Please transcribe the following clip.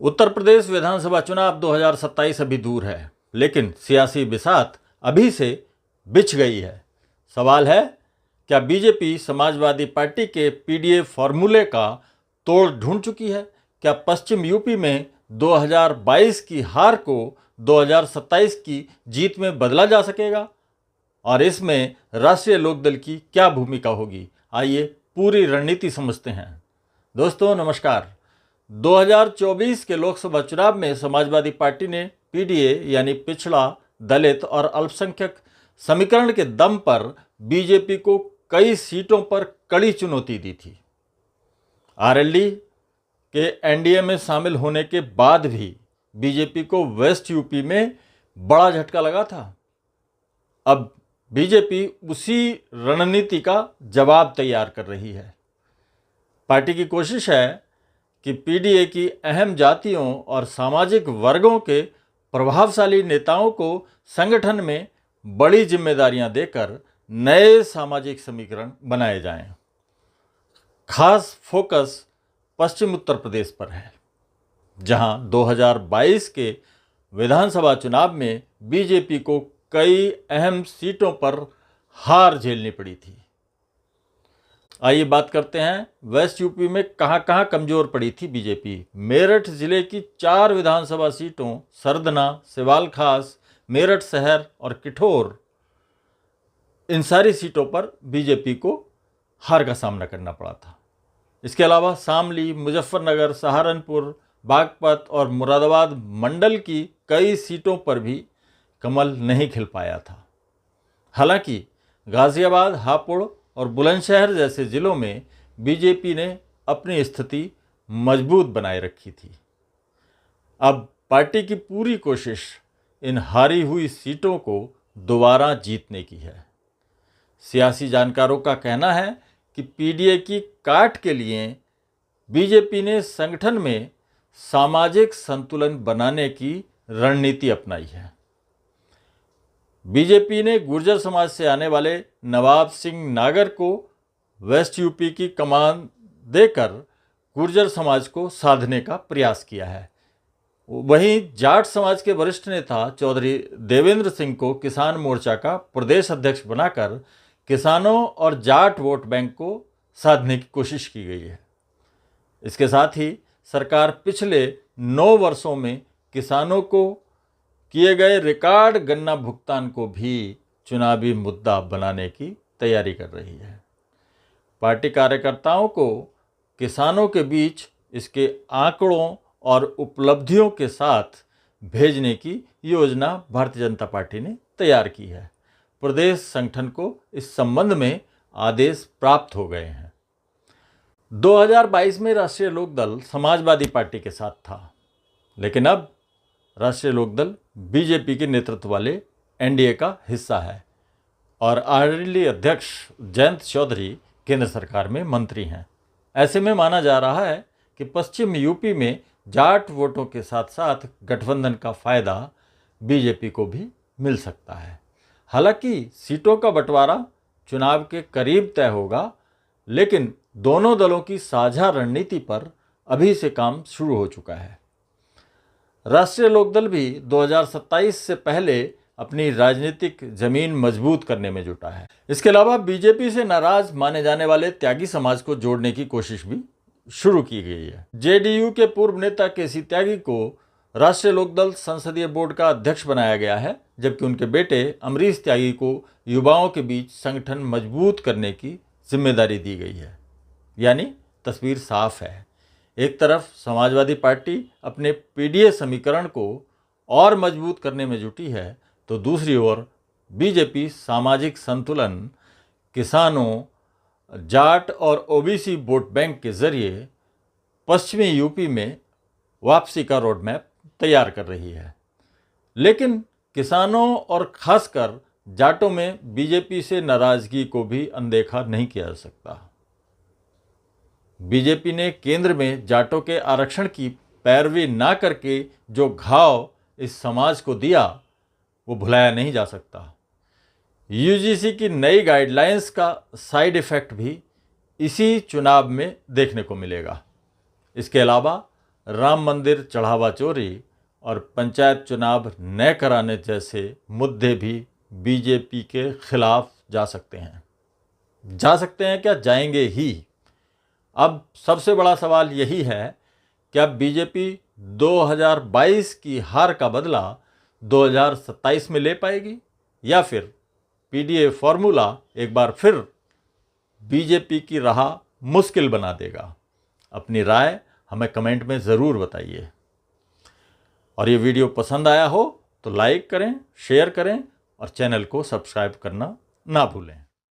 उत्तर प्रदेश विधानसभा चुनाव 2027 अभी दूर है, लेकिन सियासी बिसात अभी से बिछ गई है। सवाल है, क्या बीजेपी समाजवादी पार्टी के पीडीए फॉर्मूले का तोड़ ढूंढ चुकी है? क्या पश्चिम यूपी में 2022 की हार को 2027 की जीत में बदला जा सकेगा? और इसमें राष्ट्रीय लोकदल की क्या भूमिका होगी? आइए पूरी रणनीति समझते हैं। दोस्तों नमस्कार। 2024 के लोकसभा चुनाव में समाजवादी पार्टी ने पीडीए यानी पिछड़ा, दलित और अल्पसंख्यक समीकरण के दम पर बीजेपी को कई सीटों पर कड़ी चुनौती दी थी। आरएलडी के एनडीए में शामिल होने के बाद भी बीजेपी को वेस्ट यूपी में बड़ा झटका लगा था। अब बीजेपी उसी रणनीति का जवाब तैयार कर रही है। पार्टी की कोशिश है कि पीडीए की अहम जातियों और सामाजिक वर्गों के प्रभावशाली नेताओं को संगठन में बड़ी जिम्मेदारियां देकर नए सामाजिक समीकरण बनाए जाएं। खास फोकस पश्चिम उत्तर प्रदेश पर है, जहां 2022 के विधानसभा चुनाव में बीजेपी को कई अहम सीटों पर हार झेलनी पड़ी थी। आइए बात करते हैं वेस्ट यूपी में कहां कहां कमजोर पड़ी थी बीजेपी। मेरठ जिले की 4 विधानसभा सीटों सरदना, सिवाल खास, मेरठ शहर और किठौर, इन सारी सीटों पर बीजेपी को हार का सामना करना पड़ा था। इसके अलावा शामली, मुजफ्फरनगर, सहारनपुर, बागपत और मुरादाबाद मंडल की कई सीटों पर भी कमल नहीं खिल पाया था। हालांकि गाजियाबाद, हापुड़ और बुलंदशहर जैसे जिलों में बीजेपी ने अपनी स्थिति मजबूत बनाए रखी थी। अब पार्टी की पूरी कोशिश इन हारी हुई सीटों को दोबारा जीतने की है। सियासी जानकारों का कहना है कि पीडीए की काट के लिए बीजेपी ने संगठन में सामाजिक संतुलन बनाने की रणनीति अपनाई है। बीजेपी ने गुर्जर समाज से आने वाले नवाब सिंह नागर को वेस्ट यूपी की कमान देकर गुर्जर समाज को साधने का प्रयास किया है। वहीं जाट समाज के वरिष्ठ नेता चौधरी देवेंद्र सिंह को किसान मोर्चा का प्रदेश अध्यक्ष बनाकर किसानों और जाट वोट बैंक को साधने की कोशिश की गई है। इसके साथ ही सरकार पिछले 9 वर्षों में किसानों को किए गए रिकॉर्ड गन्ना भुगतान को भी चुनावी मुद्दा बनाने की तैयारी कर रही है। पार्टी कार्यकर्ताओं को किसानों के बीच इसके आंकड़ों और उपलब्धियों के साथ भेजने की योजना भारतीय जनता पार्टी ने तैयार की है। प्रदेश संगठन को इस संबंध में आदेश प्राप्त हो गए हैं। 2022 में राष्ट्रीय लोकदल समाजवादी पार्टी के साथ था, लेकिन अब राष्ट्रीय लोकदल बीजेपी के नेतृत्व वाले एनडीए का हिस्सा है और आरएलडी अध्यक्ष जयंत चौधरी केंद्र सरकार में मंत्री हैं। ऐसे में माना जा रहा है कि पश्चिम यूपी में जाट वोटों के साथ साथ गठबंधन का फायदा बीजेपी को भी मिल सकता है। हालांकि सीटों का बंटवारा चुनाव के करीब तय होगा, लेकिन दोनों दलों की साझा रणनीति पर अभी से काम शुरू हो चुका है। राष्ट्रीय लोकदल भी 2027 से पहले अपनी राजनीतिक जमीन मजबूत करने में जुटा है। इसके अलावा बीजेपी से नाराज माने जाने वाले त्यागी समाज को जोड़ने की कोशिश भी शुरू की गई है। जेडीयू के पूर्व नेता केसी त्यागी को राष्ट्रीय लोकदल संसदीय बोर्ड का अध्यक्ष बनाया गया है, जबकि उनके बेटे अमरीश त्यागी को युवाओं के बीच संगठन मजबूत करने की जिम्मेदारी दी गई है। यानी तस्वीर साफ है। एक तरफ समाजवादी पार्टी अपने पीडीए समीकरण को और मजबूत करने में जुटी है, तो दूसरी ओर बीजेपी सामाजिक संतुलन, किसानों, जाट और ओबीसी वोट बैंक के जरिए पश्चिमी यूपी में वापसी का रोड मैप तैयार कर रही है। लेकिन किसानों और खासकर जाटों में बीजेपी से नाराजगी को भी अनदेखा नहीं किया जा सकता। बीजेपी ने केंद्र में जाटों के आरक्षण की पैरवी ना करके जो घाव इस समाज को दिया, वो भुलाया नहीं जा सकता। यूजीसी की नई गाइडलाइंस का साइड इफेक्ट भी इसी चुनाव में देखने को मिलेगा। इसके अलावा राम मंदिर चढ़ावा चोरी और पंचायत चुनाव न कराने जैसे मुद्दे भी बीजेपी के खिलाफ जा सकते हैं क्या, जाएंगे ही। अब सबसे बड़ा सवाल यही है कि अब बीजेपी 2022 की हार का बदला 2027 में ले पाएगी या फिर पीडीए फॉर्मूला एक बार फिर बीजेपी की राह मुश्किल बना देगा। अपनी राय हमें कमेंट में ज़रूर बताइए और ये वीडियो पसंद आया हो तो लाइक करें, शेयर करें और चैनल को सब्सक्राइब करना ना भूलें।